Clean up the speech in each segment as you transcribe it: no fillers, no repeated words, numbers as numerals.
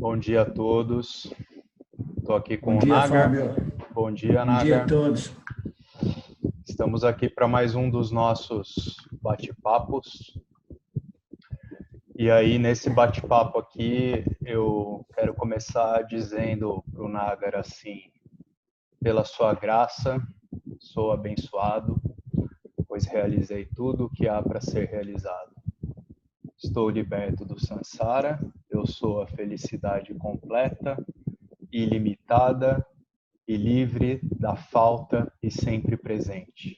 Bom dia a todos. Estou aqui com Bom dia, o Nagar. Fábio. Bom dia, Bom dia Nagar. a todos. Estamos aqui para mais um dos nossos bate-papos. E aí, nesse bate-papo aqui, eu quero começar dizendo para o Nagar assim: pela sua graça, sou abençoado, pois realizei tudo o que há para ser realizado. Estou liberto do samsara, eu sou a felicidade completa, ilimitada e livre da falta e sempre presente.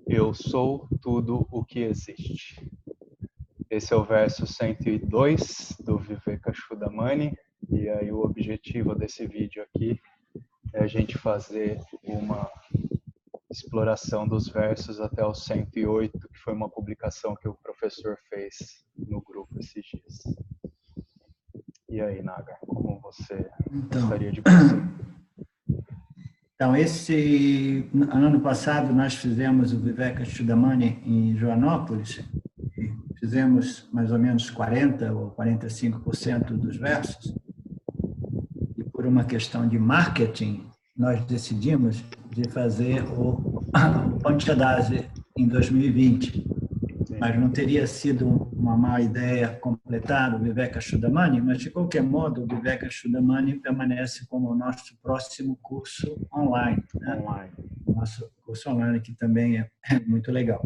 Eu sou tudo o que existe. Esse é o verso 102 do Vivekachudamani, e aí o objetivo desse vídeo aqui é a gente fazer uma exploração dos versos até o 108, que foi uma publicação que o professor fez no grupo esses dias. E aí, Nagar, como você gostaria de prosseguir? Então, ano passado nós fizemos o Vivekachudamani em Joanópolis, e fizemos mais ou menos 40 ou 45% dos versos, e por uma questão de marketing, nós decidimos de fazer o Panchadasi em 2020. Mas não teria sido uma má ideia completar o Vivekachudamani, mas de qualquer modo o Vivekachudamani permanece como o nosso próximo curso online, né? Nosso curso online, que também é muito legal.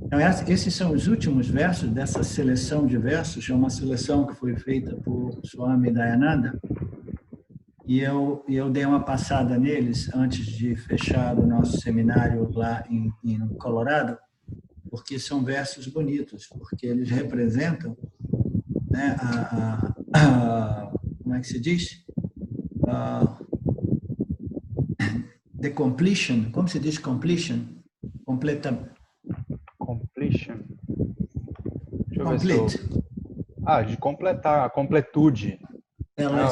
Então, esses são os últimos versos dessa seleção de versos, é uma seleção que foi feita por Swami Dayananda, e eu dei uma passada neles antes de fechar o nosso seminário lá em Colorado, porque são versos bonitos, porque eles representam, né, como é que se diz? The completion, como se diz completion? Completion. Deixa eu Complete. ver se eu... de completar, a completude. Ela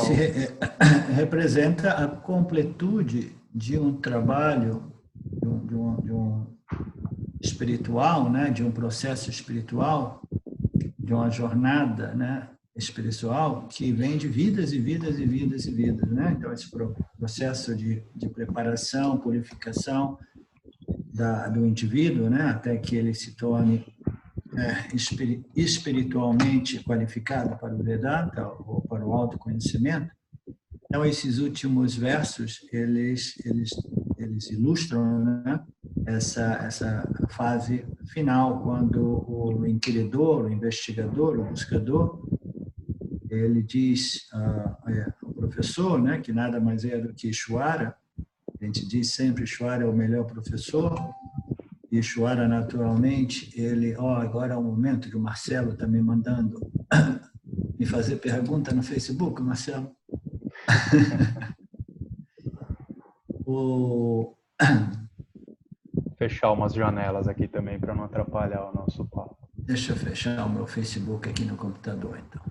representa a completude de um trabalho, de um espiritual, né, de um processo espiritual, de uma jornada, né, espiritual que vem de vidas e vidas e vidas e vidas, né? Então esse processo de preparação, purificação do indivíduo, né, até que ele se torne espiritualmente qualificado para o Vedanta ou para o autoconhecimento. Então esses últimos versos eles ilustram, né, essa fase final, quando o inquiridor, o investigador, o buscador, ele diz ao professor, né, que nada mais é do que Ishvara. A gente diz sempre Ishvara é o melhor professor. E Ishvara, naturalmente, ele... agora é o momento que o Marcelo está me mandando me fazer pergunta no Facebook, Marcelo. Fechar umas janelas aqui também para não atrapalhar o nosso papo. Deixa eu fechar o meu Facebook aqui no computador, então.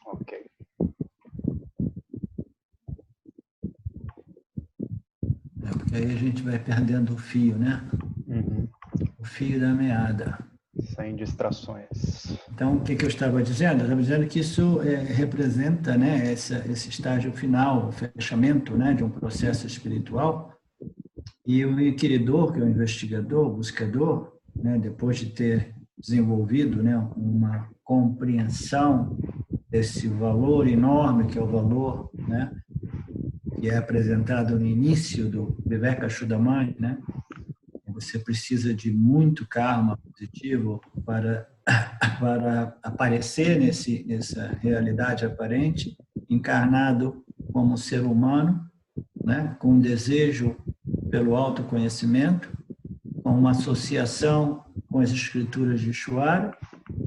Ok. Porque aí a gente vai perdendo o fio, né? Uhum. O fio da meada. Sem distrações. Então, o que eu estava dizendo? Eu estava dizendo que isso representa, né, esse estágio final, o fechamento, né, de um processo espiritual. E o inquiridor, que é o investigador, o buscador, né, depois de ter desenvolvido, né, uma compreensão desse valor enorme, que é o valor, né, que é apresentado no início do Vivekachudamani, né? Você precisa de muito karma positivo para aparecer nessa realidade aparente, encarnado como ser humano, né, com um desejo pelo autoconhecimento, com uma associação com as escrituras de Ishvara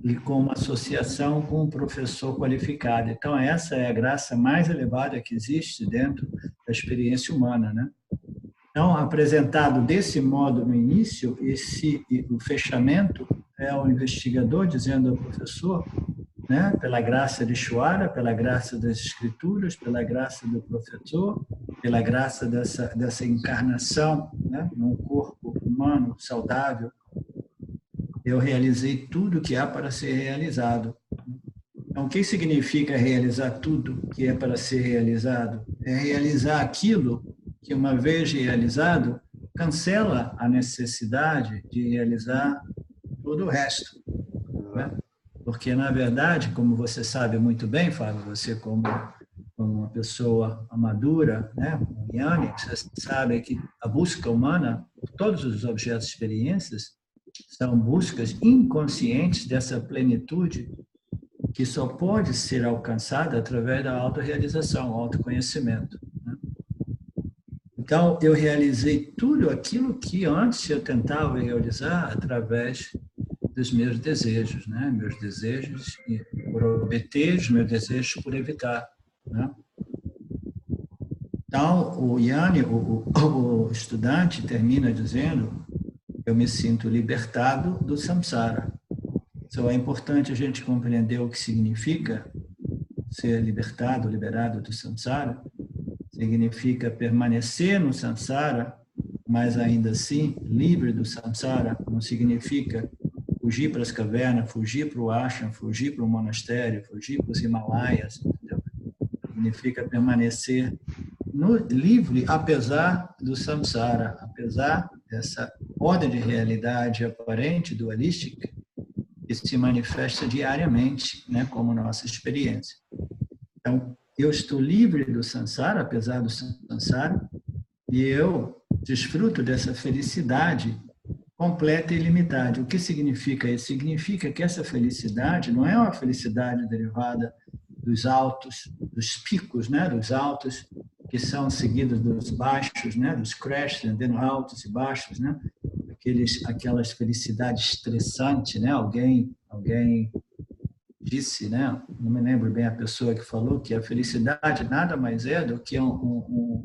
e com uma associação com um professor qualificado. Então, essa é a graça mais elevada que existe dentro da experiência humana, né? Então, apresentado desse modo no início, o fechamento é o investigador dizendo ao professor, né, pela graça de Ishvara, pela graça das escrituras, pela graça do professor, pela graça dessa encarnação, né, num corpo humano saudável, eu realizei tudo que há para ser realizado. Então, o que significa realizar tudo que é para ser realizado? É realizar aquilo que, uma vez realizado, cancela a necessidade de realizar todo o resto, né? Porque, na verdade, como você sabe muito bem, Fábio, você como uma pessoa madura, né, um Jnani, você sabe que a busca humana, por todos os objetos de experiências, são buscas inconscientes dessa plenitude que só pode ser alcançada através da autorrealização, autoconhecimento, né? Então, eu realizei tudo aquilo que antes eu tentava realizar através dos meus desejos, né? Meus desejos por obter, os meus desejos por evitar, né? Então, o Yanni, o estudante, termina dizendo: eu me sinto libertado do samsara. Então, é importante a gente compreender o que significa ser libertado, liberado do samsara. Significa permanecer no samsara, mas ainda assim livre do samsara. Não significa fugir para as cavernas, fugir para o ashram, fugir para o monastério, fugir para os Himalaias. Entendeu? Significa permanecer livre, apesar do samsara, apesar dessa ordem de realidade aparente, dualística, que se manifesta diariamente, né, como nossa experiência. Então, eu estou livre do samsara, apesar do samsara, e eu desfruto dessa felicidade completa e ilimitada. O que significa isso? Significa que essa felicidade não é uma felicidade derivada dos altos, dos picos, né, dos altos, que são seguidos dos baixos, né, dos crashes, entendendo, altos e baixos, né, aquelas felicidades estressantes, né, alguém disse, né, não me lembro bem a pessoa que falou, que a felicidade nada mais é do que um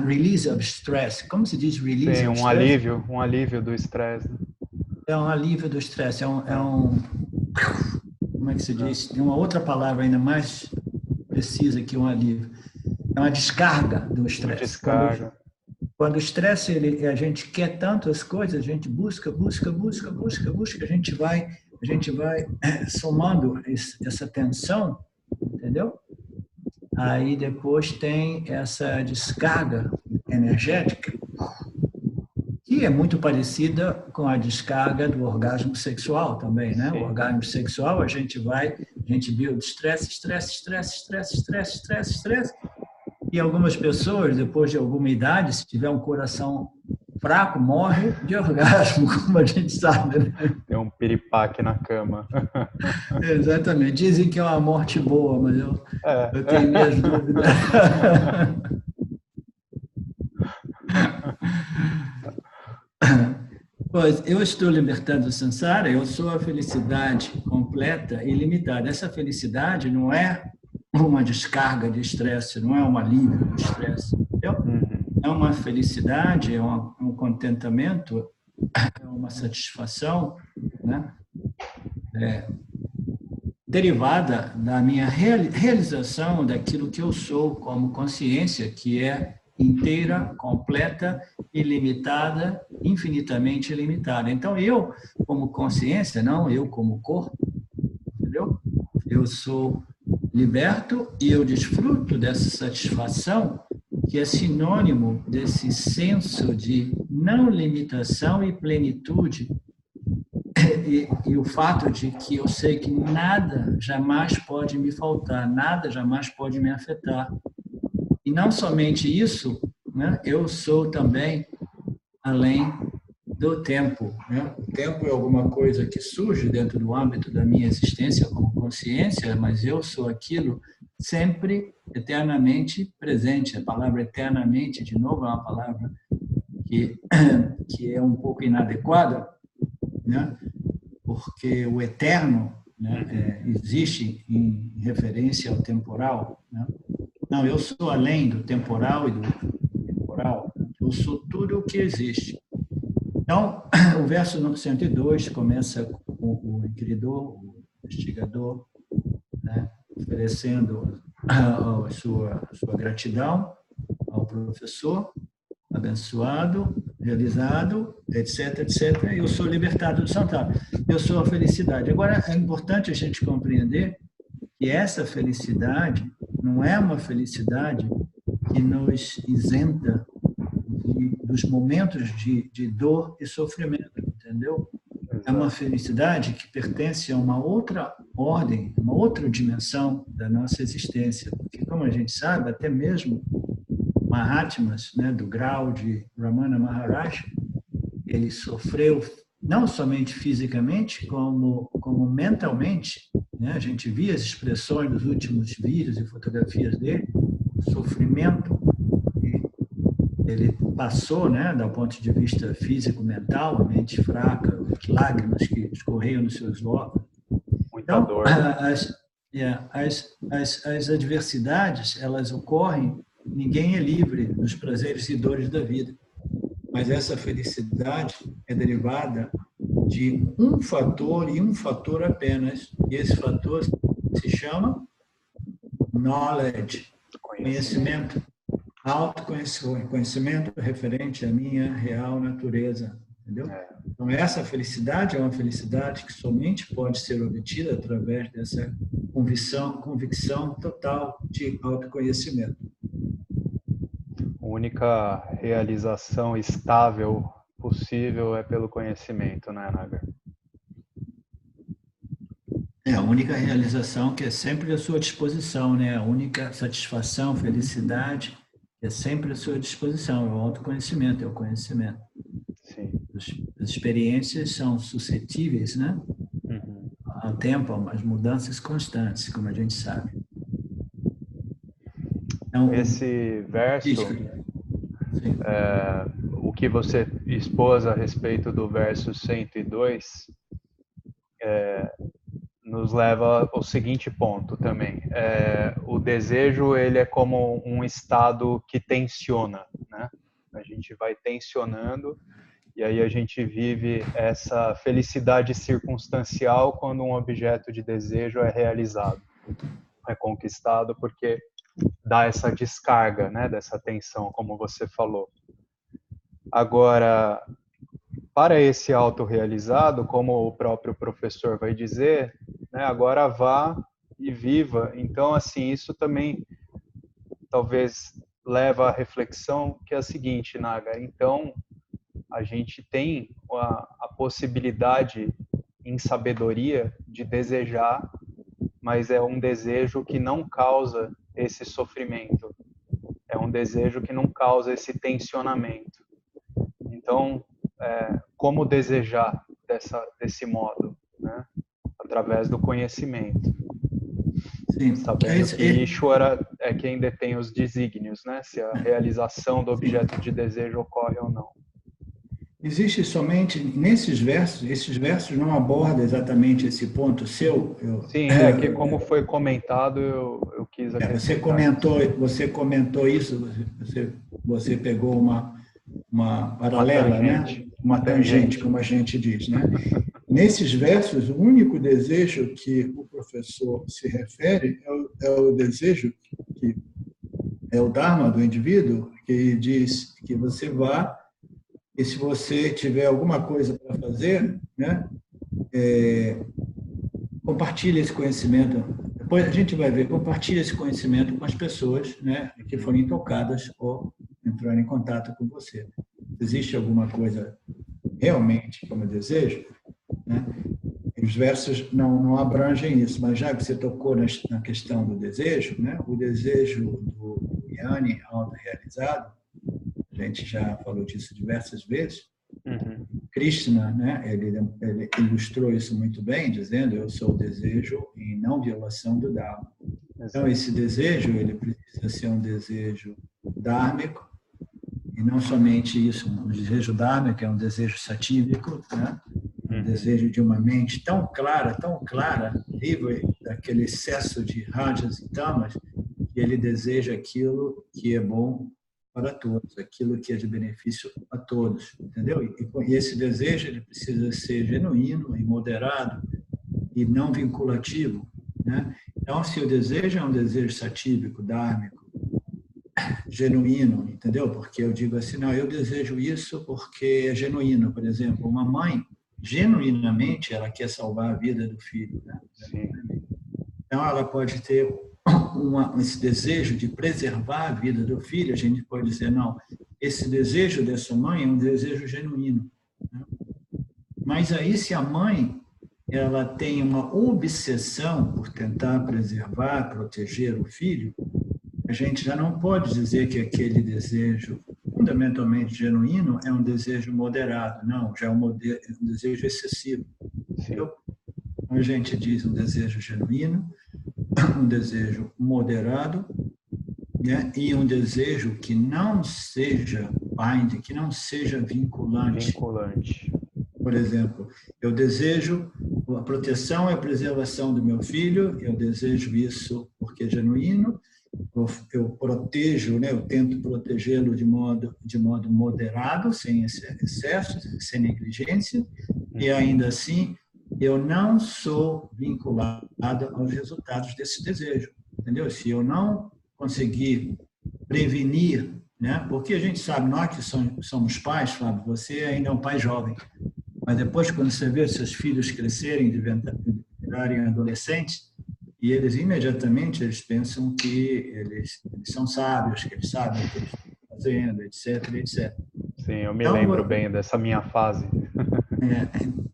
release of stress. Como se diz release Sim, of stress? um alívio do estresse. É um alívio do estresse, como é que se diz? Tem uma outra palavra ainda mais precisa que um alívio. É uma descarga do estresse. Descarga. Quando o estresse, a gente quer tanto as coisas, a gente busca, a gente vai somando essa tensão, entendeu? Aí depois tem essa descarga energética, que é muito parecida com a descarga do orgasmo sexual também, né? Sim. O orgasmo sexual, a gente build estresse, e algumas pessoas, depois de alguma idade, se tiver um coração fraco, morre de orgasmo, como a gente sabe, né? Tem um piripaque na cama. Exatamente. Dizem que é uma morte boa, mas eu tenho minhas dúvidas. Pois, eu estou libertado do samsara, eu sou a felicidade completa e limitada. Essa felicidade não é uma descarga de estresse, não é um alívio do estresse, entendeu? É uma felicidade, é um contentamento, é uma satisfação, né? Derivada da minha realização daquilo que eu sou como consciência, que é inteira, completa, ilimitada, infinitamente ilimitada. Então, eu, como consciência, não eu como corpo, entendeu? Eu sou liberto e eu desfruto dessa satisfação que é sinônimo desse senso de não limitação e plenitude e o fato de que eu sei que nada jamais pode me faltar, nada jamais pode me afetar. E não somente isso, né, eu sou também além do tempo, né? O tempo é alguma coisa que surge dentro do âmbito da minha existência como consciência, mas eu sou aquilo sempre eternamente presente. A palavra eternamente, de novo, é uma palavra que é um pouco inadequada, né? Porque o eterno, né, existe em referência ao temporal, né? Não, eu sou além do temporal e do temporal. Eu sou tudo o que existe. Então, o verso 102 começa com o inquiridor, o investigador, né, oferecendo a sua gratidão ao professor abençoado realizado, etc, etc. Eu sou libertado do santuário. Eu sou a felicidade. Agora, é importante a gente compreender que essa felicidade não é uma felicidade que nos isenta dos momentos de dor e sofrimento, entendeu? É uma felicidade que pertence a uma outra ordem, uma outra dimensão da nossa existência. Porque, como a gente sabe, até mesmo Mahatmas, né, do grau de Ramana Maharaj, ele sofreu não somente fisicamente, como mentalmente. Né? A gente via as expressões dos últimos vídeos e fotografias dele, o sofrimento que ele passou, né, do ponto de vista físico-mental, a mente fraca, as lágrimas que escorriam nos seus olhos. Muita Então, dor. as adversidades, elas ocorrem, ninguém é livre dos prazeres e dores da vida. Mas essa felicidade é derivada de um fator e um fator apenas. E esse fator se chama knowledge, conhecimento, autoconhecimento referente à minha real natureza. Entendeu? Então, essa felicidade é uma felicidade que somente pode ser obtida através dessa convicção total de autoconhecimento. A única realização estável possível é pelo conhecimento, né, Nagar? É a única realização que é sempre à sua disposição, né? A única satisfação, felicidade que é sempre à sua disposição, é o autoconhecimento, é o conhecimento. Sim. As experiências são suscetíveis, né? Ao tempo, às mudanças constantes, como a gente sabe. Então, esse verso, o que você expôs a respeito do verso 102, nos leva ao seguinte ponto também. O desejo, ele é como um estado que tensiona, né? A gente vai tensionando e aí a gente vive essa felicidade circunstancial quando um objeto de desejo é realizado, é conquistado, porque dá essa descarga, né, dessa tensão, como você falou. Agora, para esse autorrealizado, como o próprio professor vai dizer, né, agora vá e viva. Então, assim, isso também talvez leva à reflexão que é a seguinte, Naga, então a gente tem a possibilidade em sabedoria de desejar, mas é um desejo que não causa esse sofrimento, é um desejo que não causa esse tensionamento. Então, como desejar desse modo, né? Através do conhecimento. Sim. Sabendo que Ishvara é quem detém os desígnios, né? Se a realização do objeto de desejo ocorre ou não. Existe somente nesses versos, esses versos não abordam exatamente esse ponto seu. Sim, que como foi comentado, eu quis acrescentar. Você comentou isso, você pegou uma paralela, né? Uma tangente, como a gente diz, né? Nesses versos, o único desejo que o professor se refere é o desejo que é o Dharma do indivíduo, que diz que você vá e se você tiver alguma coisa para fazer, né, compartilhe esse conhecimento. Depois a gente vai ver, compartilhe esse conhecimento com as pessoas, né, que forem tocadas ou entrarem em contato com você. Existe alguma coisa realmente como desejo, né? Os versos não abrangem isso, mas já que você tocou na questão do desejo, né, o desejo do Jnani auto-realizado, a gente já falou disso diversas vezes. Krishna, né, ele ilustrou isso muito bem, dizendo: eu sou o desejo em não violação do Dharma. Então, esse desejo, ele precisa ser um desejo dármico, e não somente isso, um desejo dármico é um desejo satívico, né? Um desejo de uma mente tão clara, livre daquele excesso de rajas e tamas, que ele deseja aquilo que é bom para todos, aquilo que é de benefício a todos, entendeu? E esse desejo, ele precisa ser genuíno e moderado e não vinculativo, né? Então, se o desejo é um desejo satívico, dármico, genuíno, entendeu? Porque eu digo assim, não, eu desejo isso porque é genuíno. Por exemplo, uma mãe, genuinamente, ela quer salvar a vida do filho, né? Sim. Então, ela pode ter esse desejo de preservar a vida do filho. A gente pode dizer, não, esse desejo dessa mãe é um desejo genuíno, né? Mas aí, se a mãe ela tem uma obsessão por tentar preservar, proteger o filho, a gente já não pode dizer que aquele desejo fundamentalmente genuíno é um desejo moderado, não, já é um desejo excessivo. Sim. A gente diz um desejo genuíno, um desejo moderado, né? E um desejo que não seja binding, que não seja vinculante. Vinculante. Por exemplo, eu desejo a proteção e a preservação do meu filho, eu desejo isso porque é genuíno, eu protejo, né? Eu tento protegê-lo de modo moderado, sem excesso, sem negligência, e ainda assim eu não sou vinculado aos resultados desse desejo, entendeu? Se eu não conseguir prevenir, né? Porque a gente sabe, nós que somos pais, Fábio, você ainda é um pai jovem, mas depois quando você vê seus filhos crescerem, virarem adolescentes, e eles imediatamente eles pensam que eles são sábios, que eles sabem o que eles estão fazendo, etc, etc. Sim, eu me lembro bem dessa minha fase.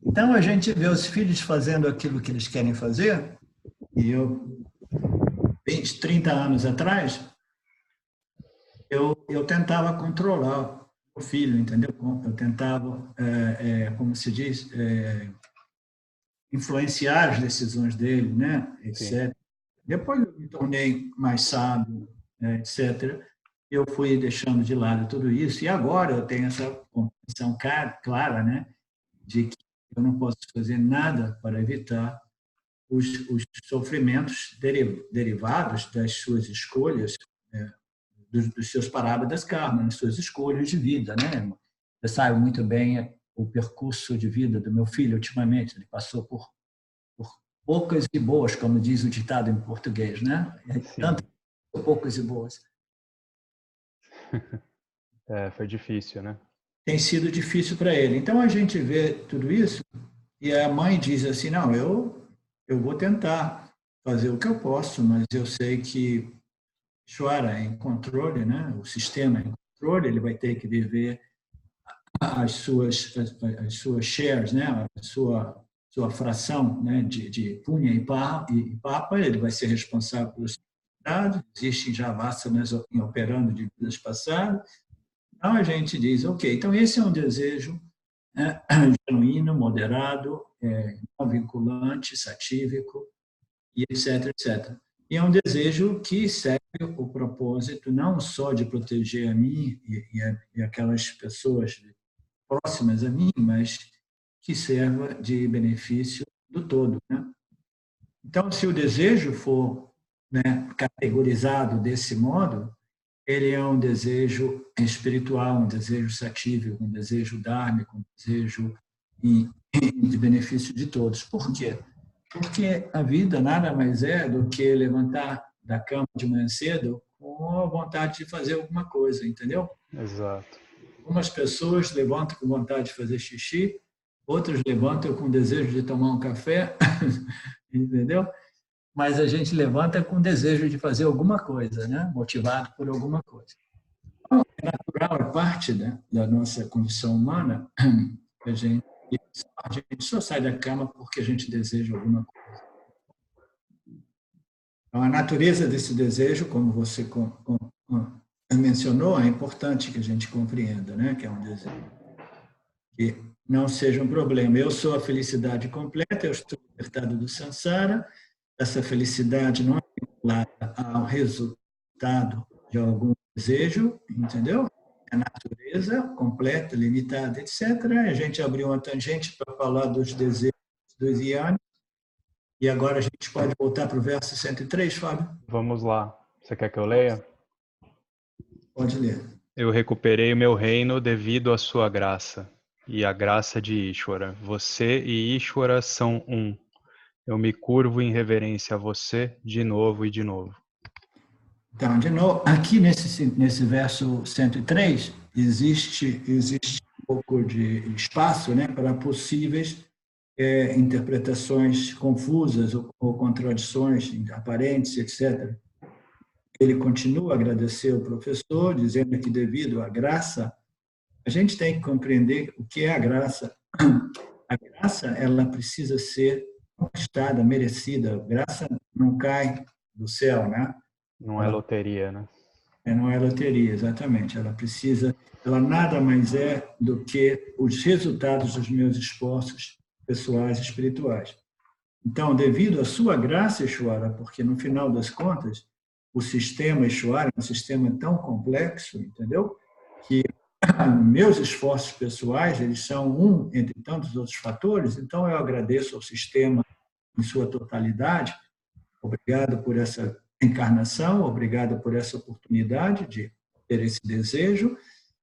Então a gente vê os filhos fazendo aquilo que eles querem fazer, e eu, 20, 30 anos atrás, eu tentava controlar o filho, entendeu? Eu tentava, como se diz, influenciar as decisões dele, né? Etc. Depois eu me tornei mais sábio, etc. Eu fui deixando de lado tudo isso, e agora eu tenho essa compreensão clara, né? De que eu não posso fazer nada para evitar os sofrimentos derivados das suas escolhas, dos seus parábolas karma, das suas escolhas de vida, né? Eu sabe muito bem o percurso de vida do meu filho ultimamente. Ele passou por poucas e boas, como diz o ditado em português, né? Tantas poucas e boas. Foi difícil, né? Tem sido difícil para ele. Então a gente vê tudo isso e a mãe diz assim, não, eu vou tentar fazer o que eu posso, mas eu sei que Ishvara é em controle, né? O sistema é em controle, ele vai ter que viver as suas shares, né? A sua fração, né? de punha e papa, ele vai ser responsável pelos dados, existem já vassanas operando de vidas passadas. Então a gente diz, ok, então esse é um desejo genuíno, moderado, não vinculante, satívico, e etc, etc. E é um desejo que serve o propósito não só de proteger a mim e aquelas pessoas próximas a mim, mas que serva de benefício do todo, né? Então, se o desejo for, né, categorizado desse modo, ele é um desejo espiritual, um desejo satívico, um desejo dármico, um desejo de benefício de todos. Por quê? Porque a vida nada mais é do que levantar da cama de manhã cedo com a vontade de fazer alguma coisa, entendeu? Exato. Algumas pessoas levantam com vontade de fazer xixi, outras levantam com desejo de tomar um café, entendeu? Mas a gente levanta com desejo de fazer alguma coisa, né? Motivado por alguma coisa. É natural, é parte da nossa condição humana, a gente só sai da cama porque a gente deseja alguma coisa. Então, a natureza desse desejo, como você mencionou, é importante que a gente compreenda, né? Que é um desejo que não seja um problema. Eu sou a felicidade completa, eu estou libertado do samsara, essa felicidade não é vinculada ao resultado de algum desejo, entendeu? É a natureza completa, limitada, etc. A gente abriu uma tangente para falar dos desejos dos yanis, e agora a gente pode voltar para o verso 103, Fábio? Vamos lá. Você quer que eu leia? Pode ler. Eu recuperei o meu reino devido à sua graça e à graça de Ishvara. Você e Ishvara são um. Eu me curvo em reverência a você de novo e de novo. Então, de novo, aqui nesse verso 103, existe um pouco de espaço, né, para possíveis interpretações confusas ou contradições aparentes, etc. Ele continua a agradecer ao professor, dizendo que devido à graça, a gente tem que compreender o que é a graça. A graça, ela precisa ser conquistada, merecida. A graça não cai do céu, né? Não é loteria, né? Não é loteria, exatamente. Ela nada mais é do que os resultados dos meus esforços pessoais e espirituais. Então, devido à sua graça, Exuara, porque no final das contas, o sistema Exuara é um sistema tão complexo, entendeu? Que meus esforços pessoais, eles são um entre tantos outros fatores, então eu agradeço ao sistema em sua totalidade. Obrigado por essa encarnação, obrigado por essa oportunidade de ter esse desejo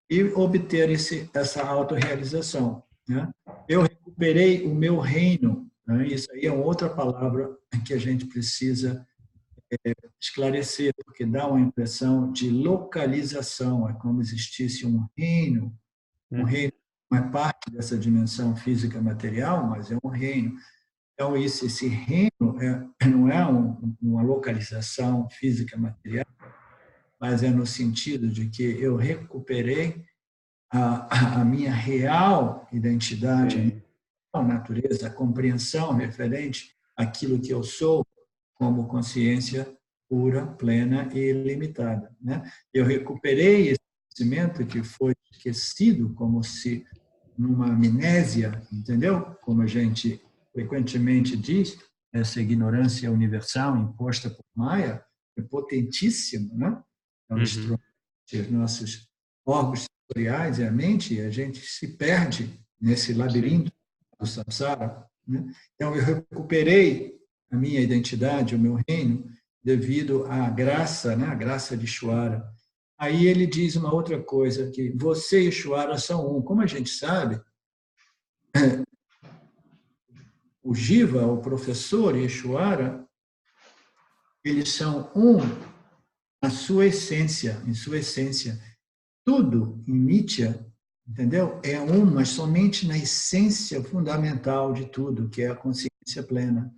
e obter essa autorrealização, né? Eu recuperei o meu reino, né? Isso aí é outra palavra que a gente precisa esclarecer, porque dá uma impressão de localização, é como existisse um reino não é parte dessa dimensão física material, mas é um reino. Então, esse reino não é uma localização física material, mas é no sentido de que eu recuperei a minha real identidade, a minha real natureza, a compreensão referente àquilo que eu sou como consciência pura, plena e ilimitada, né? Eu recuperei esse conhecimento que foi esquecido como se numa amnésia, entendeu? Como a gente frequentemente diz, essa ignorância universal imposta por Maya é potentíssima, né? Ela destrói os nossos órgãos sensoriais e a mente, e a gente se perde nesse labirinto do samsara, né? Então, eu recuperei a minha identidade, o meu reino, devido à graça, né? A graça de Ishvara. Aí ele diz uma outra coisa, que você e Ishvara são um. Como a gente sabe, o Jiva, o professor e Ishvara, eles são um na sua essência, em sua essência. Tudo em Nitya, entendeu? É um, mas somente na essência fundamental de tudo, que é a consciência plena.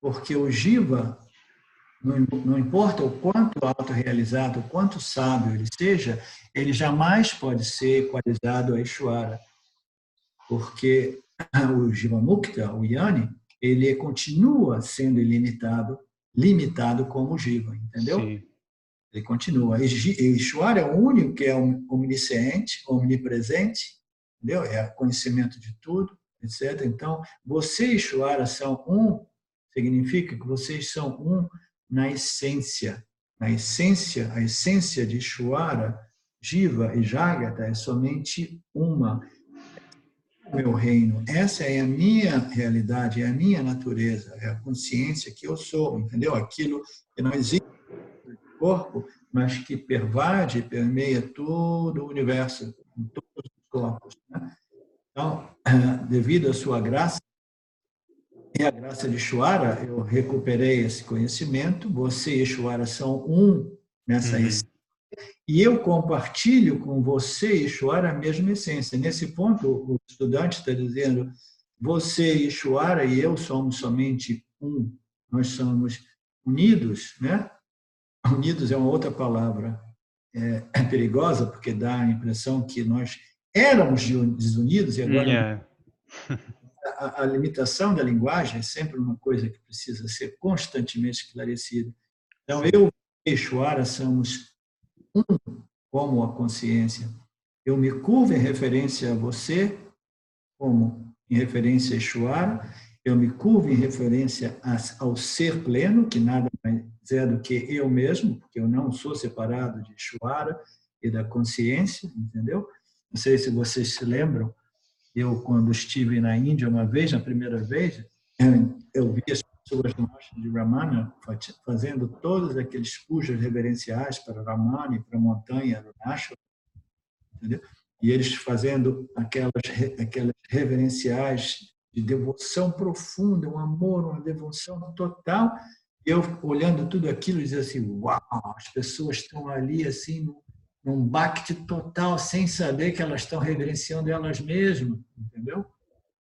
Porque o Jiva, não importa o quanto autorrealizado, o quanto sábio ele seja, ele jamais pode ser equalizado a Ishvara. Porque o Jiva Mukta, o Yani, ele continua sendo ilimitado, limitado como Jiva, entendeu? Sim. Ele continua. Ishvara é o único que é omnisciente, omnipresente, entendeu? É conhecimento de tudo, etc. Então, você e Ishvara são um, significa que vocês são um na essência. Na essência, a essência de Ishvara, Jiva e Jagata é somente uma. Meu reino, essa é a minha realidade, é a minha natureza, é a consciência que eu sou, entendeu? Aquilo que não existe no corpo, mas que pervade, permeia todo o universo, em todos os corpos, né? Então, devido à sua graça, e a graça de Ishvara, eu recuperei esse conhecimento, você e Ishvara são um nessa essência, e eu compartilho com você e Ishvara a mesma essência. Nesse ponto, o estudante está dizendo, você e Ishvara e eu somos somente um, nós somos unidos, né? Unidos é uma outra palavra perigosa, porque dá a impressão que nós éramos desunidos e agora a limitação da linguagem é sempre uma coisa que precisa ser constantemente esclarecida. Então, eu e Ishvara somos um como a consciência. Eu me curvo em referência a você, como em referência a Ishvara, eu me curvo em referência ao ser pleno, que nada mais é do que eu mesmo, porque eu não sou separado de Ishvara e da consciência, entendeu? Não sei se vocês se lembram, eu, quando estive na Índia uma vez, na primeira vez, eu vi as pessoas no ashram de Ramana fazendo todos aqueles pujas reverenciais para Ramana e para a montanha Arunachal, entendeu? E eles fazendo aquelas reverenciais de devoção profunda, um amor, uma devoção total. Eu, olhando tudo aquilo, dizia assim, uau, as pessoas estão ali assim, num baque total, sem saber que elas estão reverenciando elas mesmas, entendeu?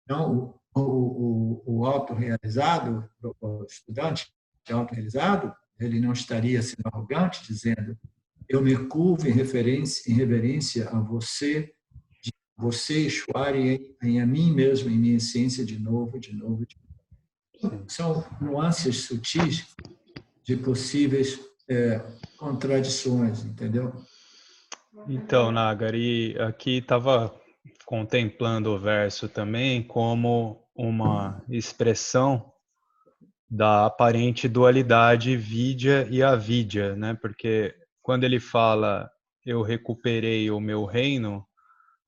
Então, o autorrealizado, o estudante autorrealizado, ele não estaria sendo arrogante, dizendo, eu me curvo em reverência a você, você, Ishwari, em a mim mesmo, em minha essência, de novo, de novo, de novo. São nuances sutis de possíveis contradições, entendeu? Então, Nagari, aqui estava contemplando o verso também como uma expressão da aparente dualidade vidya e avidya, né? Porque quando ele fala eu recuperei o meu reino,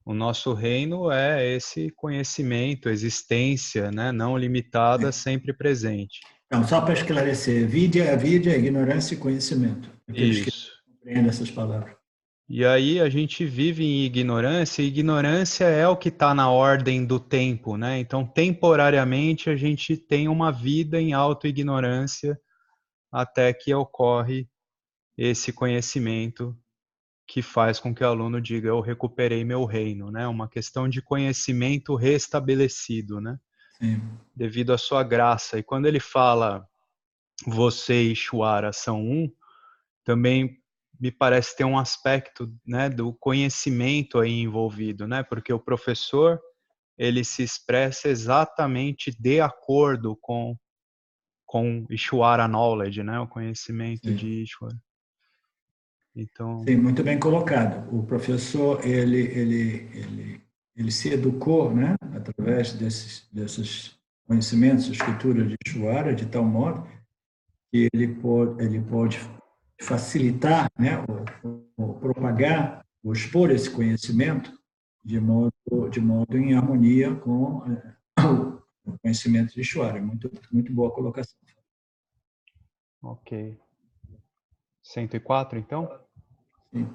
o nosso reino é esse conhecimento, existência, né? Não limitada, sempre presente. Então, só para esclarecer, vidya é ignorância e conhecimento. Aqueles que Isso. compreendem essas palavras. E aí a gente vive em ignorância, e ignorância é o que está na ordem do tempo, né? Então, temporariamente, a gente tem uma vida em auto-ignorância até que ocorre esse conhecimento que faz com que o aluno diga eu recuperei meu reino, né? Uma questão de conhecimento restabelecido, né? Sim. Devido à sua graça. E quando ele fala você e Ishwara são um, também me parece ter um aspecto, né, do conhecimento aí envolvido, né? Porque o professor ele se expressa exatamente de acordo com Ishwara knowledge, né? O conhecimento Sim. de Ishwara. Então, Sim, muito bem colocado. O professor ele se educou, né, através desses conhecimentos, escritura de Ishwara, de tal modo que ele pode facilitar, né, ou propagar, ou expor esse conhecimento de modo em harmonia com o conhecimento de Ishwara. Muito boa colocação. ok. 104, então? Sim.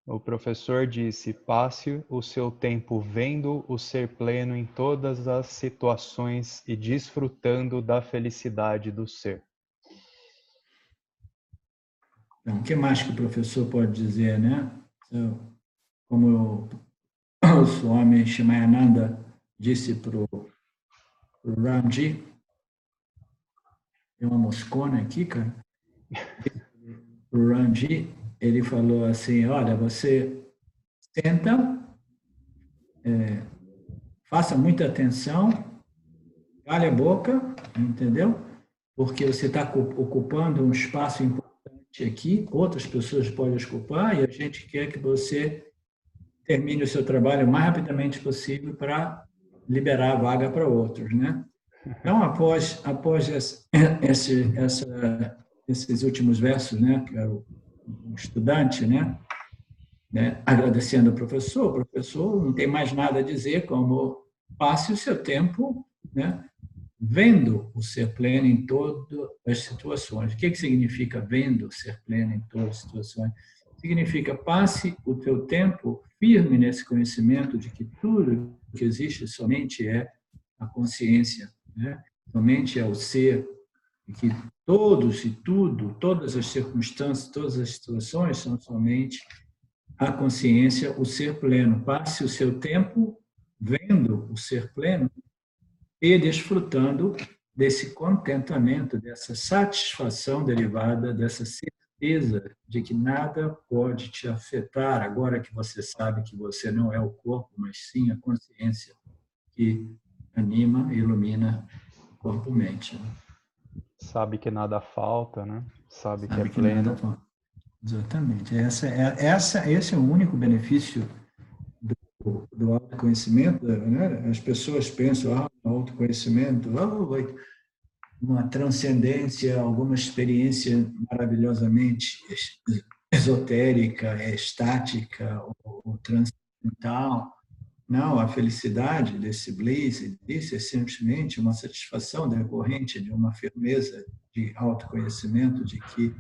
O professor disse: passe o seu tempo vendo o ser pleno em todas as situações e desfrutando da felicidade do ser. Então, o que mais que o professor pode dizer, né? Como o Swami Shimayananda disse para o Ramji, tem uma moscona aqui, cara. O Ramji, ele falou assim, olha, você senta, faça muita atenção, cale a boca, entendeu? Porque você está ocupando um espaço importante aqui, outras pessoas podem ocupar, e a gente quer que você termine o seu trabalho o mais rapidamente possível para liberar a vaga para outros, né? Então, após esses últimos versos, né, que era o estudante, né, agradecendo ao professor, o professor não tem mais nada a dizer, como passe o seu tempo, né, vendo o ser pleno em todas as situações. O que significa vendo o ser pleno em todas as situações? Significa passe o teu tempo firme nesse conhecimento de que tudo que existe somente é a consciência, né? Somente é o ser, e que todos e tudo, todas as circunstâncias, todas as situações são somente a consciência, o ser pleno. Passe o seu tempo vendo o ser pleno e desfrutando desse contentamento, dessa satisfação derivada dessa certeza de que nada pode te afetar, agora que você sabe que você não é o corpo, mas sim a consciência que anima e ilumina o corpo-mente. Sabe que nada falta, né? Sabe que é Sabe que nada pleno. falta. Exatamente. Esse é o único benefício do autoconhecimento, né? As pessoas pensam, autoconhecimento, uma transcendência, alguma experiência maravilhosamente esotérica, estática ou transcendental. Não, a felicidade desse bliss, isso é simplesmente uma satisfação decorrente de uma firmeza de autoconhecimento de que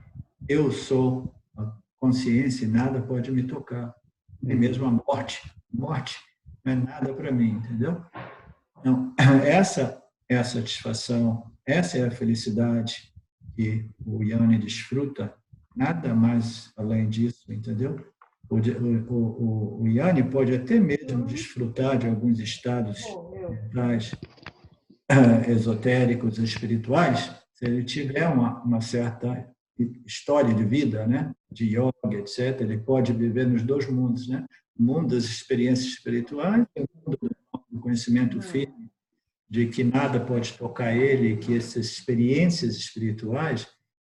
eu sou a consciência e nada pode me tocar. Nem mesmo a morte. Morte não é nada para mim, entendeu? Então, essa é a satisfação, essa é a felicidade que o Yanni desfruta, nada mais além disso, entendeu? O Yanni pode até mesmo desfrutar de alguns estados mentais esotéricos, espirituais, se ele tiver uma certa história de vida, né, de yoga, etc., ele pode viver nos dois mundos, né? O mundo das experiências espirituais e o mundo do conhecimento firme, de que nada pode tocar ele, que essas experiências espirituais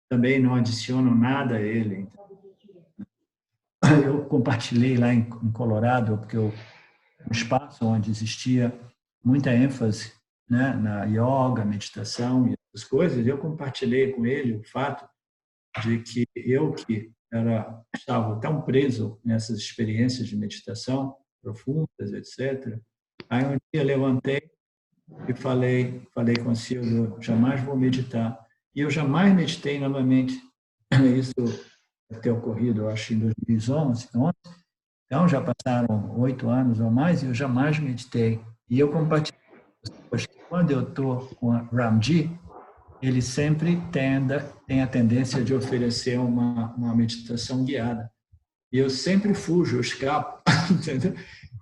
também não adicionam nada a ele. Eu compartilhei lá em Colorado, porque um espaço onde existia muita ênfase, né, na yoga, meditação e essas coisas, eu compartilhei com ele o fato de que eu que estava tão preso nessas experiências de meditação profundas, etc. Aí um dia levantei e falei com a Silvia, eu jamais vou meditar. E eu jamais meditei novamente. Isso deve ter ocorrido, eu acho, em 2011. Então, já passaram 8 anos ou mais e eu jamais meditei. E eu compartilho com as pessoas que quando eu estou com a Ramji, ele sempre tem a tendência de oferecer uma meditação guiada. E eu sempre fujo, eu escapo, entendeu?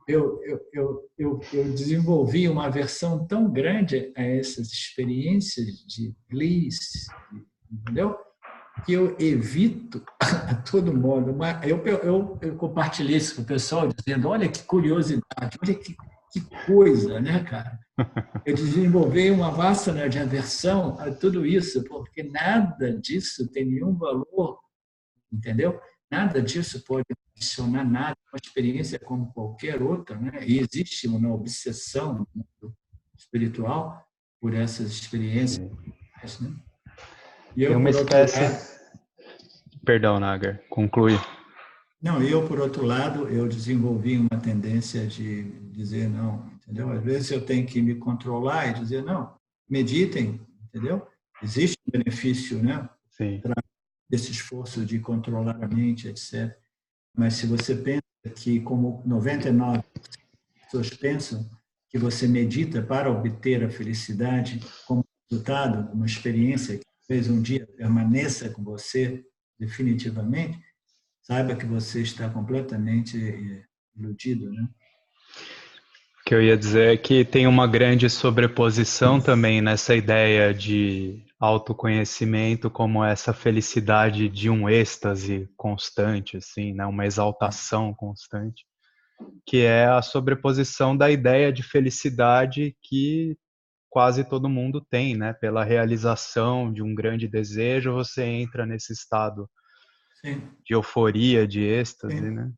Eu desenvolvi uma aversão tão grande a essas experiências de bliss, entendeu? Que eu evito a todo modo. Eu compartilhei isso com o pessoal, dizendo, olha que curiosidade, olha que coisa, né, cara? Eu desenvolvi uma vasta, né, de aversão a tudo isso, porque nada disso tem nenhum valor, entendeu? Nada disso pode adicionar nada, uma experiência como qualquer outra, né? E existe uma obsessão no mundo espiritual por essas experiências, né? E eu, Tem uma por outro espécie... lado, Perdão, Nagar, conclui. não, eu, por outro lado, eu desenvolvi uma tendência de dizer não, entendeu? Às vezes eu tenho que me controlar e dizer não, meditem, entendeu? Existe um benefício, né? Sim. Desse esforço de controlar a mente, etc. Mas se você pensa que, como 99% das pessoas pensam, que você medita para obter a felicidade como resultado, uma experiência que talvez um dia permaneça com você definitivamente, saiba que você está completamente iludido, né? O que eu ia dizer é que tem uma grande sobreposição também nessa ideia de autoconhecimento como essa felicidade de um êxtase constante, assim, né? Uma exaltação constante, que é a sobreposição da ideia de felicidade que quase todo mundo tem, né? Pela realização de um grande desejo, você entra nesse estado Sim, de euforia, de êxtase, sim. né?